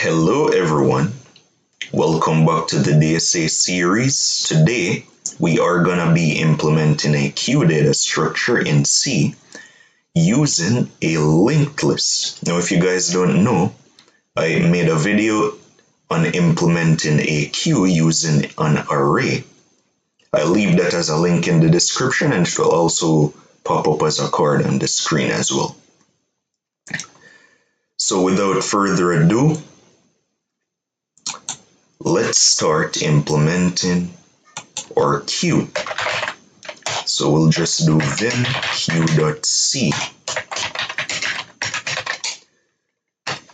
Hello everyone, welcome back to the DSA series. Today we are going to be implementing a queue data structure in C using a linked list. Now if you guys don't know, I made a video on implementing a queue using an array. I'll leave that as a link in the description and it will also pop up as a card on the screen as well. So without further ado, let's start implementing our queue. So we'll just do vim queue.c.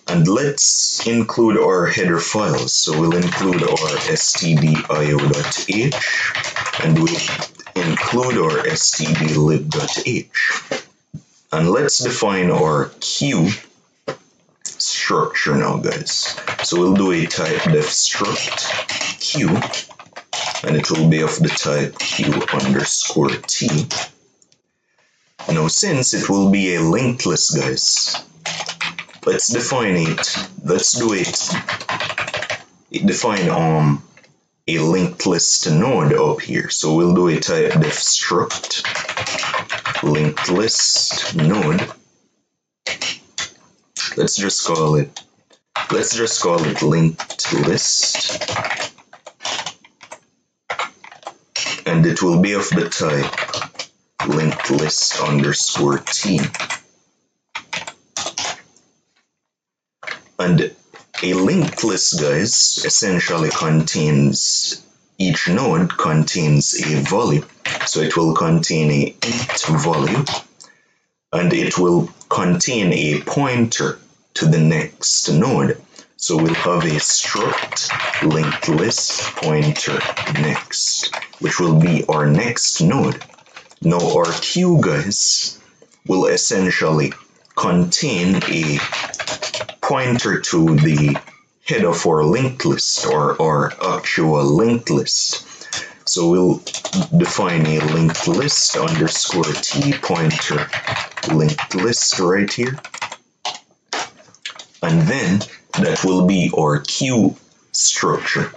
And let's include our header files. So we'll include our stdio.h and we'll include our stdlib.h. And let's define our queue structure now, guys. So we'll do a type def struct queue, and it will be of the type queue_t. Now since it will be a linked list, guys, let's define it. Let's do it. Define a linked list node up here. So we'll do a type def struct linked list node. Let's just call it linked list, and it will be of the type linked list_t. And a linked list, guys, essentially contains, each node contains a value. So it will contain a int value, and it will contain a pointer to the next node. So we'll have a struct linked list pointer next, which will be our next node. Now our queue, guys, will essentially contain a pointer to the head of our linked list, or our actual linked list. So we'll define a linked list_t pointer linked list right here. And then that will be our queue structure.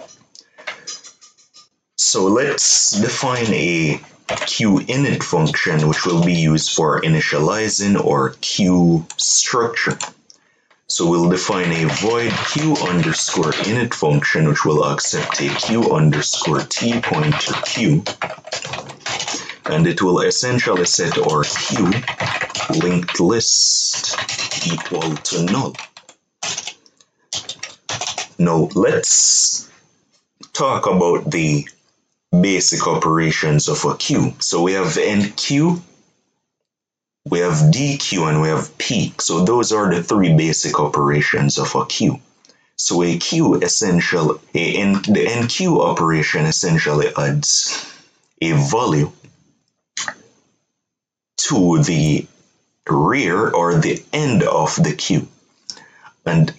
So let's define a queue init function which will be used for initializing our queue structure. So we'll define a void queue_init function which will accept a queue_t pointer queue, and it will essentially set our queue linked list equal to null. Now let's talk about the basic operations of a queue. So we have Enqueue, we have Dequeue, and we have peek. So those are the three basic operations of a queue. So a queue the Enqueue operation essentially adds a value to the rear or the end of the queue, and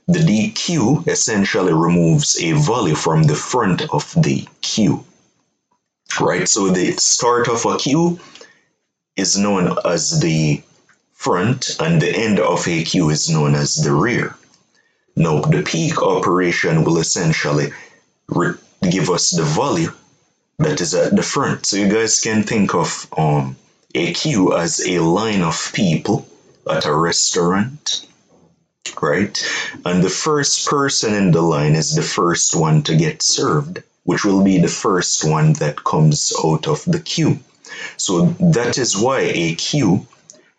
the Dequeue essentially removes a value from the front of the queue, right? So the start of a queue is known as the front, and the end of a queue is known as the rear. Now the peek operation will essentially give us the value that is at the front. So you guys can think of a queue as a line of people at a restaurant, right? And the first person in the line is the first one to get served, which will be the first one that comes out of the queue. So that is why a queue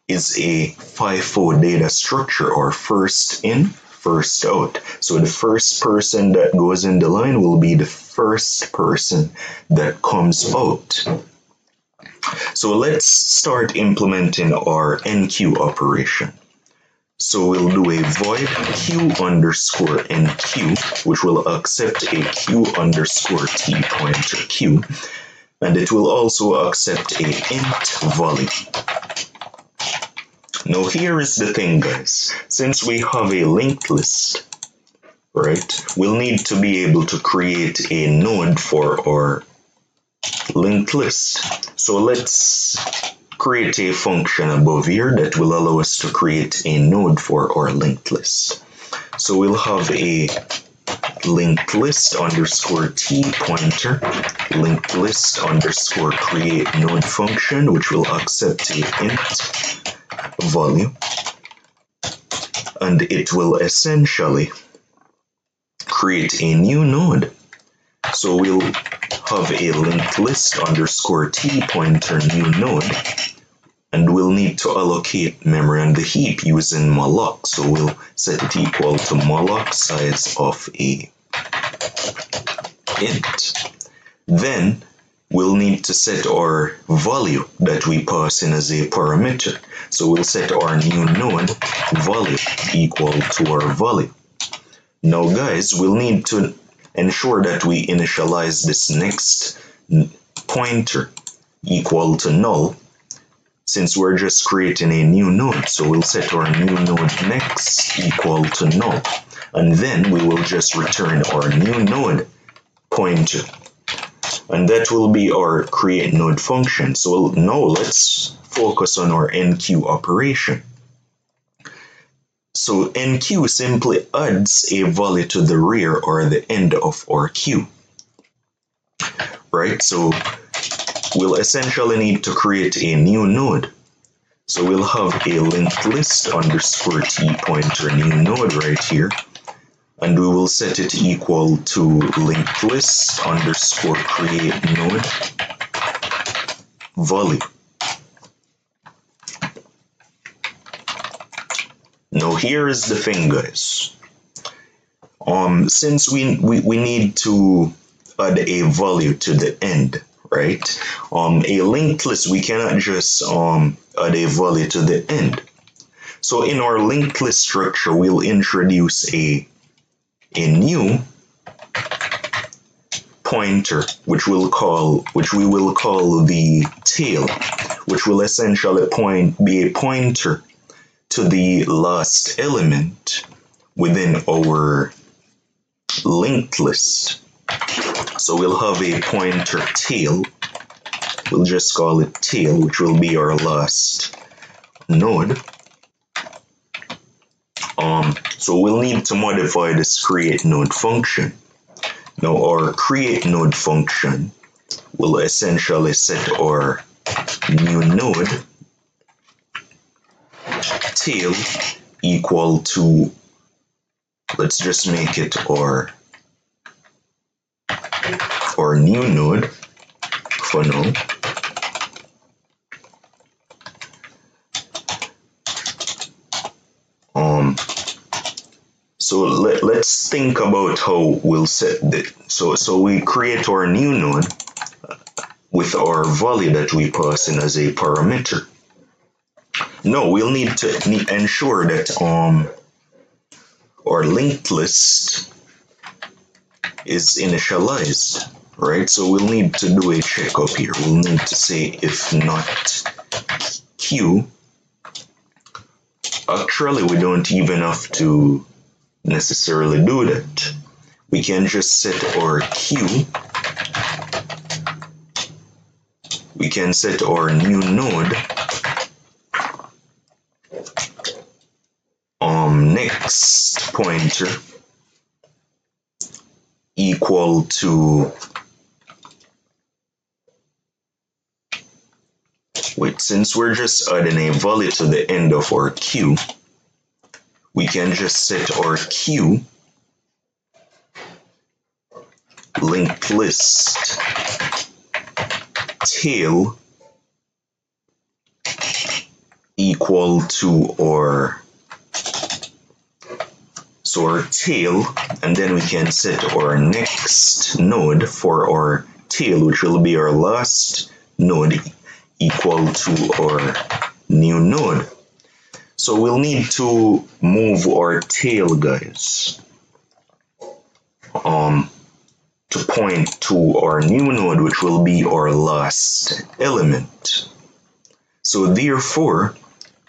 is a FIFO data structure, or first in, first out. So the first person that goes in the line will be the first person that comes out. So let's start implementing our Enqueue operation. So we'll do a void queue_enqueue, which will accept a queue_t pointer queue, and it will also accept a int value. Now here is the thing, guys. Since we have a linked list, right, we'll need to be able to create a node for our linked list. So let's create a function above here that will allow us to create a node for our linked list. So we'll have a linked list underscore t pointer, linked list underscore create node function, which will accept a int value, and it will essentially create a new node. So we'll have a linked list underscore t pointer new node, and we'll need to allocate memory on the heap using malloc. So we'll set it equal to malloc size of a int. Then we'll need to set our value that we pass in as a parameter. So we'll set our new node value equal to our value. Now guys, we'll need to ensure that we initialize this next pointer equal to null, since we're just creating a new node. So we'll set our new node next equal to null, and then we will just return our new node pointer, and that will be our create node function. So now let's focus on our enqueue operation. So enqueue simply adds a value to the rear or the end of our queue, right? So we'll essentially need to create a new node. So we'll have a linked list underscore t pointer new node right here, and we will set it equal to linked list underscore create node value. Now here is the thing, guys. Since we need to add a value to the end, right? A linked list, we cannot just add a value to the end. So in our linked list structure, we'll introduce a new pointer, which we will call the tail, which will essentially be a pointer to the last element within our linked list. So we'll have a pointer tail. We'll just call it tail, which will be our last node. So we'll need to modify this create node function. Now our create node function will essentially set our new node tail equal to, let's just make it our new node for now. So let's think about how we'll set this. So we create our new node with our value that we pass in as a parameter. Now we'll need to ensure that our linked list is initialized, right? So we'll need to do a checkup here. We'll need to say if not queue. Actually, we don't even have to necessarily do that. We can just set our queue. We can set our new node next pointer equal to, since we're just adding a value to the end of our queue, we can just set our queue linked list tail equal to our tail, and then we can set our next node for our tail, which will be our last node, equal to our new node. So we'll need to move our tail, guys, to point to our new node, which will be our last element. So therefore,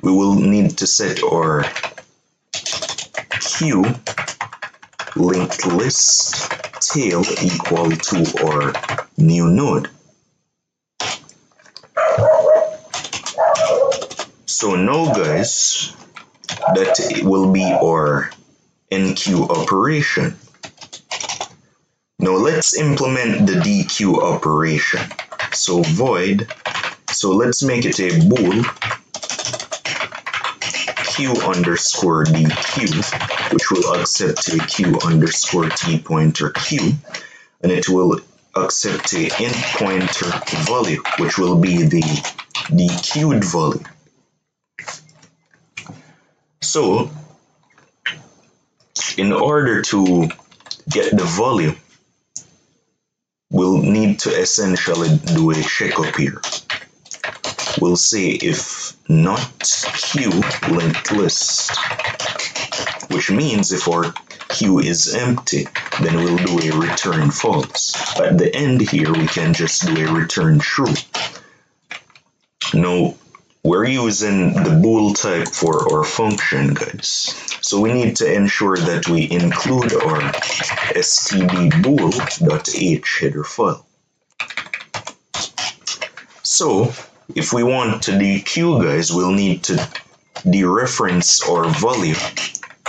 we will need to set our queue linked list tail equal to our new node. So now, guys, that will be our Enqueue operation. Now let's implement the Dequeue operation. So void, so let's make it a bool Q underscore Dequeue, which will accept a Q underscore T pointer Q, and it will accept a int pointer value, which will be the dequeued value. So in order to get the value, we'll need to essentially do a checkup here. We'll say if not Q linked list, which means if our Q is empty, then we'll do a return false. At the end here, we can just do a return true. Now, we're using the bool type for our function, guys. So we need to ensure that we include our stdbool.h header file. So if we want to dequeue, guys, we'll need to dereference our value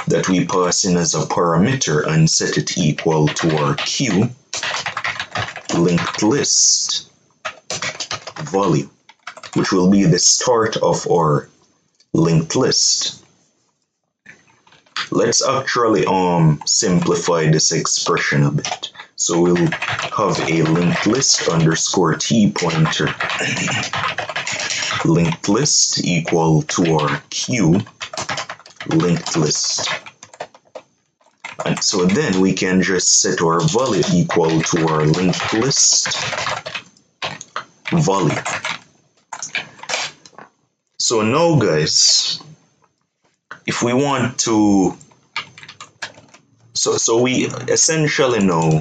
that we pass in as a parameter and set it equal to our Q linked list value, which will be the start of our linked list. Let's actually simplify this expression a bit. So we'll have a linked list underscore T pointer linked list equal to our Q linked list. And so then we can just set our value equal to our linked list value. So now, guys, if we want to, so we essentially now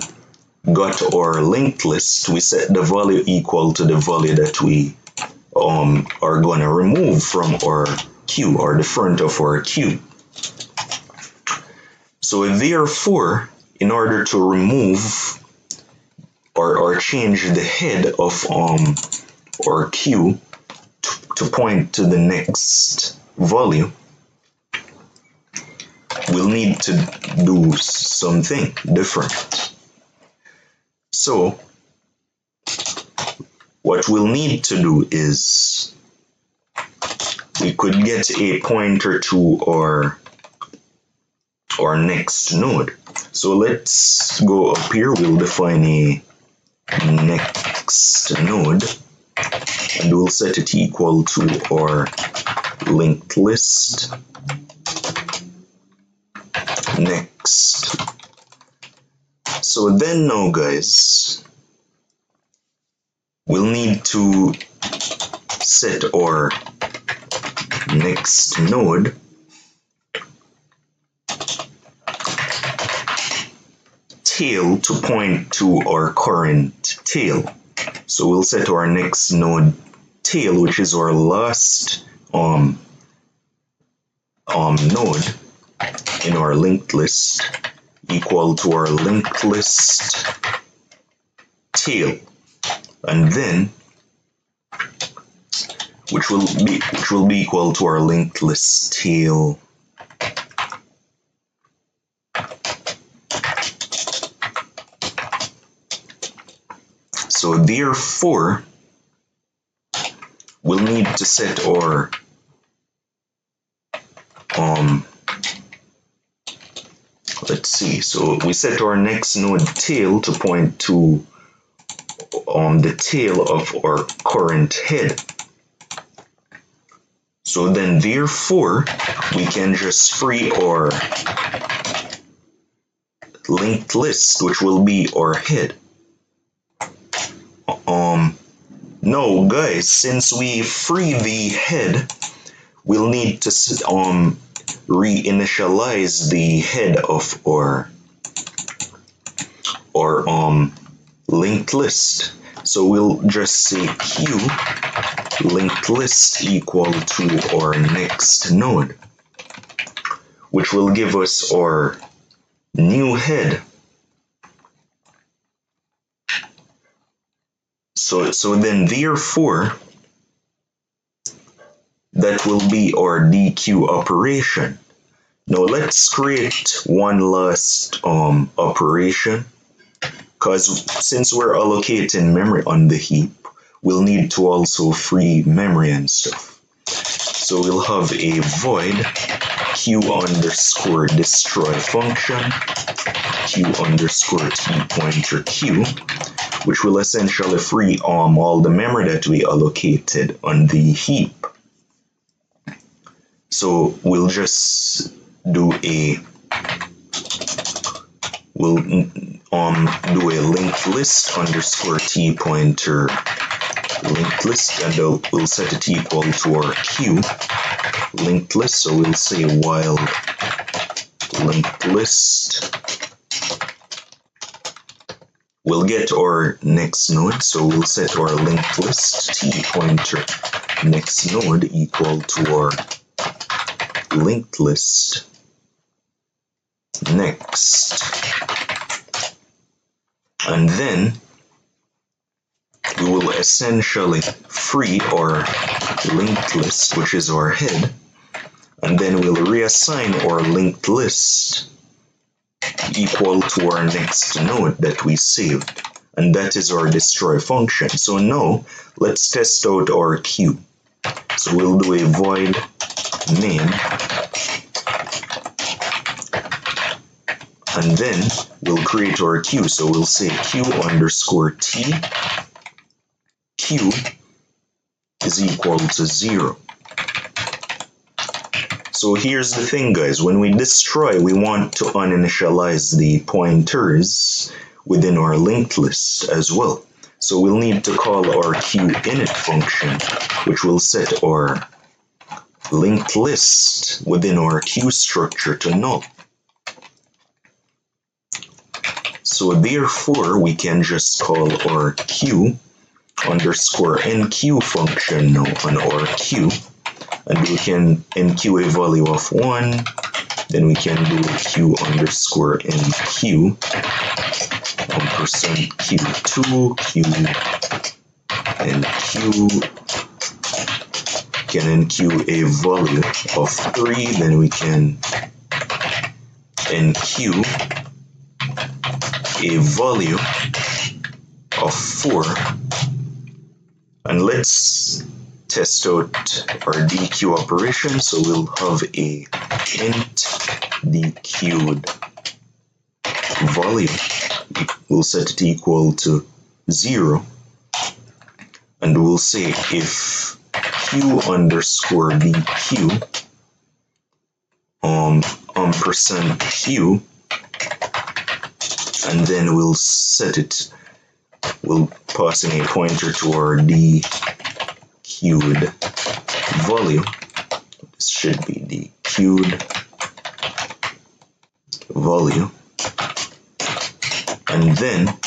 got our linked list. We set the value equal to the value that we are going to remove from our queue, or the front of our queue. So therefore, in order to remove or change the head of our queue to point to the next value, we'll need to do something different. So what we'll need to do is we could get a pointer to our next node. So let's go up here, we'll define a next node, and we'll set it equal to our linked list next. So then now, guys, we'll need to set our next node tail to point to our current tail. So we'll set our next node tail, which is our last node in our linked list, equal to our linked list tail, and then which will be equal to our linked list tail So therefore, we'll need to set our let's see. So we set our next node tail to point to the tail of our current head. So then therefore, we can just free our linked list, which will be our head. No, guys, since we free the head, we'll need to reinitialize the head of our linked list. So we'll just say q linked list equal to our next node, which will give us our new head. So then therefore, that will be our dequeue operation. Now let's create one last operation, because since we're allocating memory on the heap, we'll need to also free memory and stuff. So we'll have a void queue underscore destroy function, queue underscore t pointer queue, which will essentially free all the memory that we allocated on the heap. So we'll just do a linked list underscore t pointer linked list, and we'll set it equal to our queue linked list. So we'll say while linked list, we'll get our next node. So we'll set our linked list t pointer next node equal to our linked list next, and then we will essentially free our linked list, which is our head, and then we'll reassign our linked list equal to our next node that we saved, and that is our destroy function. So now let's test out our queue. So we'll do a void main, and then we'll create our queue. So we'll say queue underscore t queue is equal to 0. So here's the thing, guys. When we destroy, we want to uninitialize the pointers within our linked list as well. So we'll need to call our queueInit function, which will set our linked list within our queue structure to null. So therefore, we can just call our queue underscore enqueue function now on our queue, and we can enqueue a value of 1, then we can do queue underscore enqueue ampersand q2 queue enqueue, can enqueue a value of 3, then we can enqueue a value of 4, and let's test out our dequeue operation. So we'll have a int dequeued value, we'll set it equal to 0, and we'll say if queue underscore dequeue ampersand q, and then we'll set it, we'll pass in a pointer to our dequeued value. This should be dequeued value, and then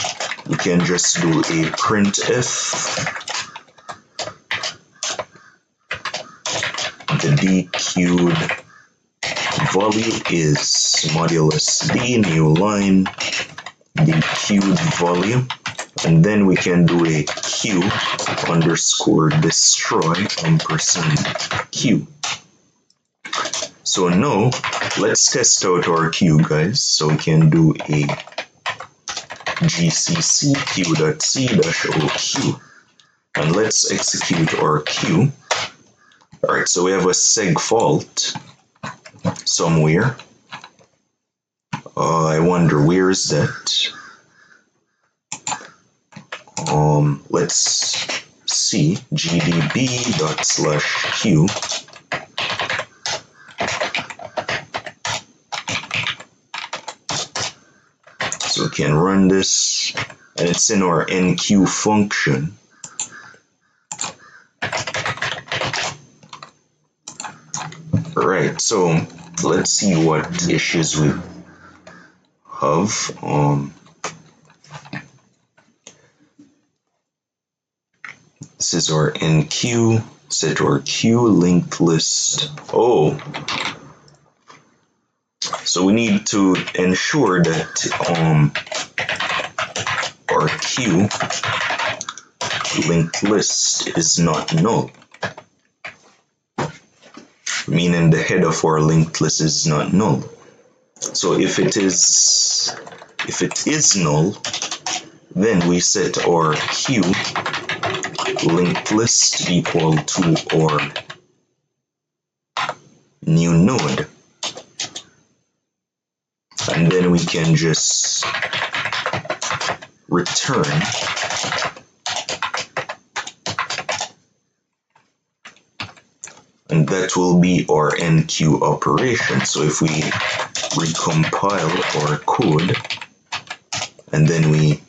we can just do a printf the dequeued value is modulus d new line dequeued value, and then we can do a queue underscore destroy ampersand q. So now let's test out our queue, guys. So we can do a gcc queue.c-oq, and let's execute our queue. Alright, so we have a seg fault somewhere. I wonder where is that? Let's see, gdb./q. So we can run this, and it's in our enqueue function. Right, so let's see what issues we have. This is our enqueue, set our queue linked list. Oh, so we need to ensure that our queue linked list is not null. meaning the head of our linked list is not null. So if it is null, then we set our queue linked list equal to our new node, and then we can just return and that will be our enqueue operation. So if we recompile our code and then we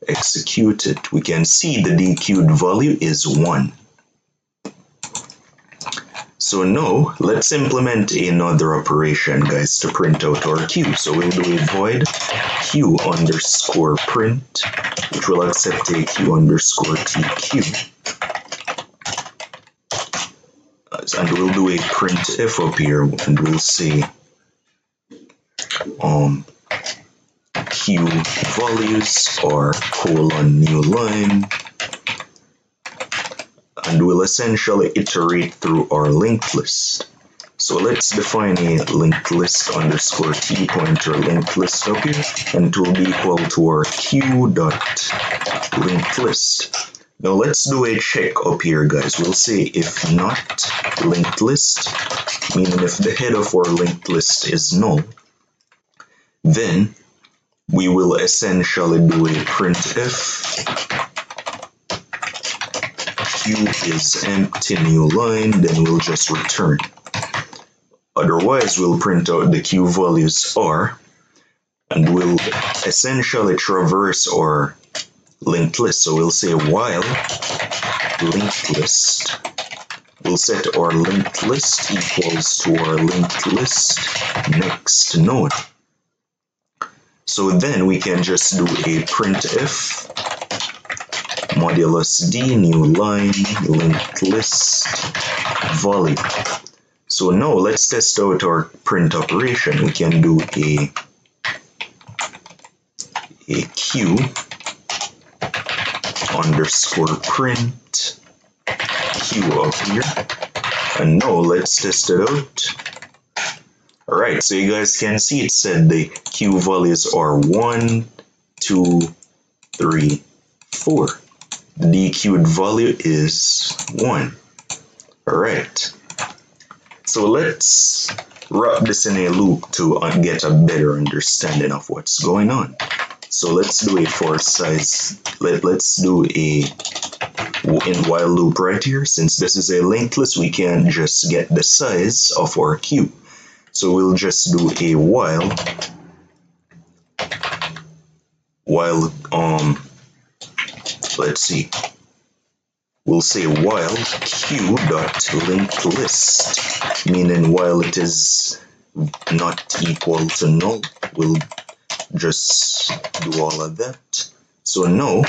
execute it, we can see the dequeued value is 1. So now let's implement another operation, guys, to print out our queue. So we'll do a void queue underscore print, which will accept a queue underscore tq. And we'll do a printf up here, and we'll say queue values or colon new line, and we'll essentially iterate through our linked list. So let's define a linked list underscore t pointer linked list up here, and it will be equal to our queue dot linked list. Now let's do a check up here, guys. We'll say if not linked list, meaning if the head of our linked list is null, then we will essentially do a printf queue is empty new line, then we'll just return. Otherwise, we'll print out the queue values are, and we'll essentially traverse our linked list. So we'll say while linked list, we'll set our linked list equals to our linked list next node. So then we can just do a printf modulus d new line linked list value. So now let's test out our print operation. We can do a queue underscore print queue up here, and now let's test it out. Alright, so you guys can see it said the queue values are 1, 2, 3, 4. The dequeued value is 1. Alright, so let's wrap this in a loop to get a better understanding of what's going on. So let's do a for size, let's do a in while loop right here. Since this is a linked list, we can just get the size of our queue. So we'll just do a while let's see, we'll say while queue dot linked list, meaning while it is not equal to null, we'll just do all of that. So now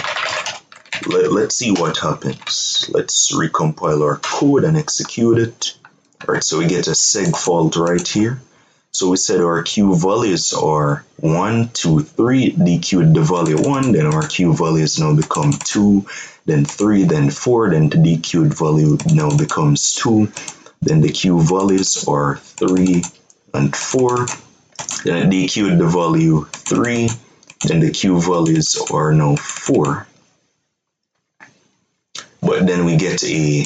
let's see what happens. Let's recompile our code and execute it. Alright, so we get a seg fault right here. So we said our queue values are 1, 2, 3, dequeued the value 1, then our queue values now become 2, then 3, then 4, then the dequeued value now becomes 2, then the queue values are 3 and 4, then it dequeued the value 3, then the queue values are now 4. But then we get a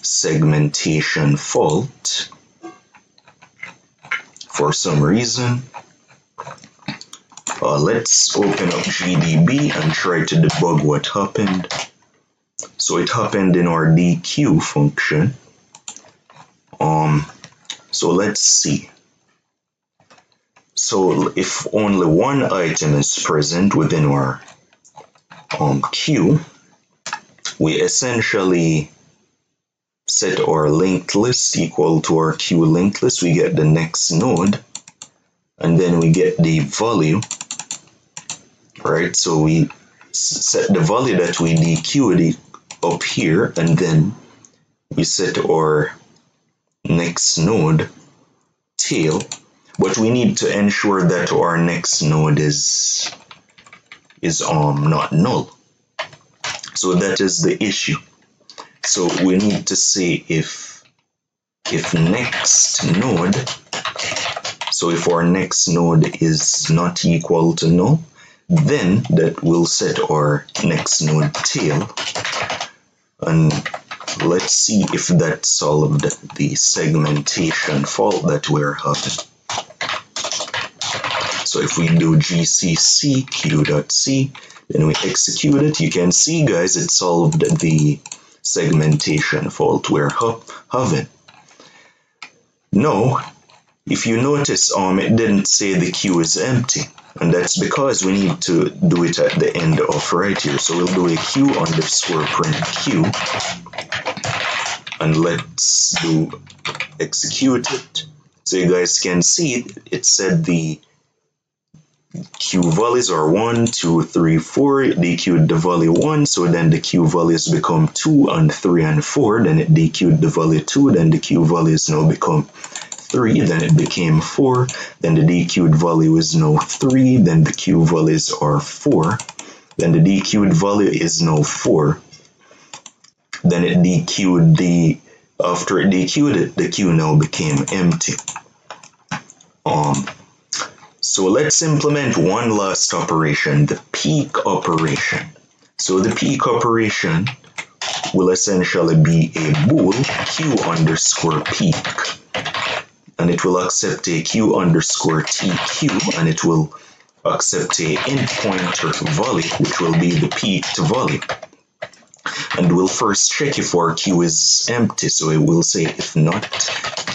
segmentation fault for some reason. Let's open up GDB and try to debug what happened. So it happened in our dequeue function. So let's see. So if only one item is present within our queue, we essentially set our linked list equal to our queue linked list. We get the next node, and then we get the value, right? So we set the value that we dequeued up here, and then we set our next node tail, but we need to ensure that our next node is not null. So that is the issue. So we need to say if if next node, so if our next node is not equal to null, then that will set our next node tail. And let's see if that solved the segmentation fault that we're having. So if we do gcc queue.c, then we execute it, you can see, guys, it solved the segmentation fault we're having. Now, if you notice, it didn't say the queue is empty, and that's because we need to do it at the end of right here. So we'll do a queue underscore print queue, and let's do execute it. So you guys can see it said the queue values are 1, 2, 3, 4. It dequeued the value 1, so then the queue values become 2 and 3 and 4. Then it dequeued the value 2, then the queue values now become 3, then it became 4, then the dequeued value is now 3, then the queue values are 4, then the dequeued value is now 4, then it dequeued after it dequeued it, the queue now became empty. So let's implement one last operation, the peek operation. So the peek operation will essentially be a bool queue underscore peek, and it will accept a queue underscore tq, and it will accept a int pointer value, which will be the peeked value. And we'll first check if our queue is empty, so it will say if not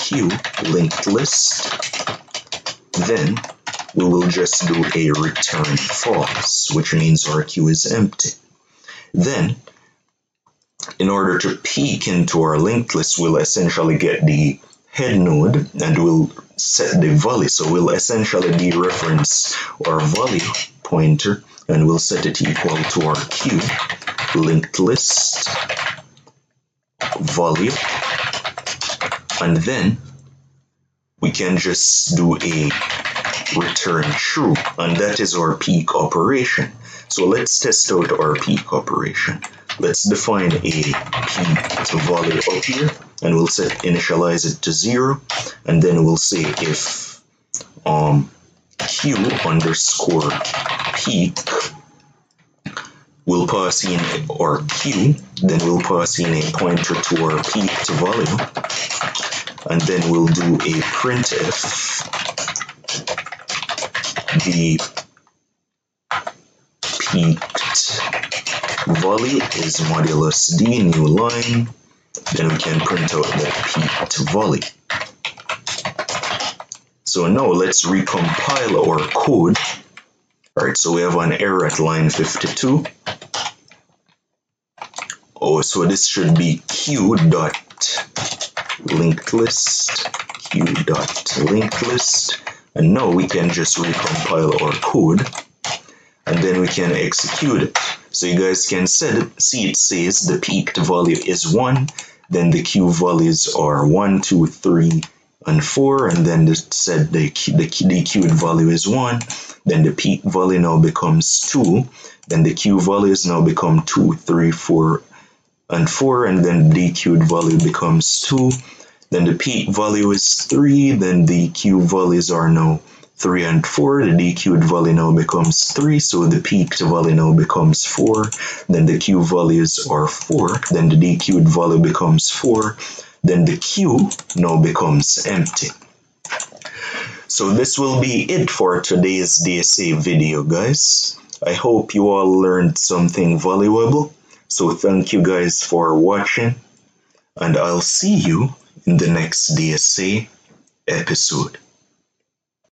queue linked list, then we will just do a return false, which means our queue is empty. Then, in order to peek into our linked list, we'll essentially get the head node and we'll set the value. So we'll essentially dereference our value pointer and we'll set it equal to our queue linked list value, and then we can just do a return true, and that is our peek operation. So let's test out our peek operation. Let's define a peek value up here, and we'll initialize it to 0, and then we'll say if queue underscore peek, we'll pass in our queue, then we'll pass in a pointer to our peeked value, and then we'll do a printf the peeked value is modulus d new line, then we can print out the peeked value. So now let's recompile our code. Alright, so we have an error at line 52. Oh, so this should be queue.linkedList, and now we can just recompile our code, and then we can execute it. So you guys can see it says the peeked value is 1, then the queue values are 1, 2, 3, and 4, and then it said the queued value is 1, then the peek value now becomes 2, then the queue values now become 2, 3, 4, and 4, and then the dequeued value becomes 2, then the peek value is 3, then the queue values are now 3 and 4, the dequeued value now becomes 3, so the peeked value now becomes 4, then the queue values are 4, then the dequeued value becomes 4, then the queue now becomes empty. So this will be it for today's DSA video, guys. I hope you all learned something valuable. So thank you guys for watching, and I'll see you in the next DSA episode.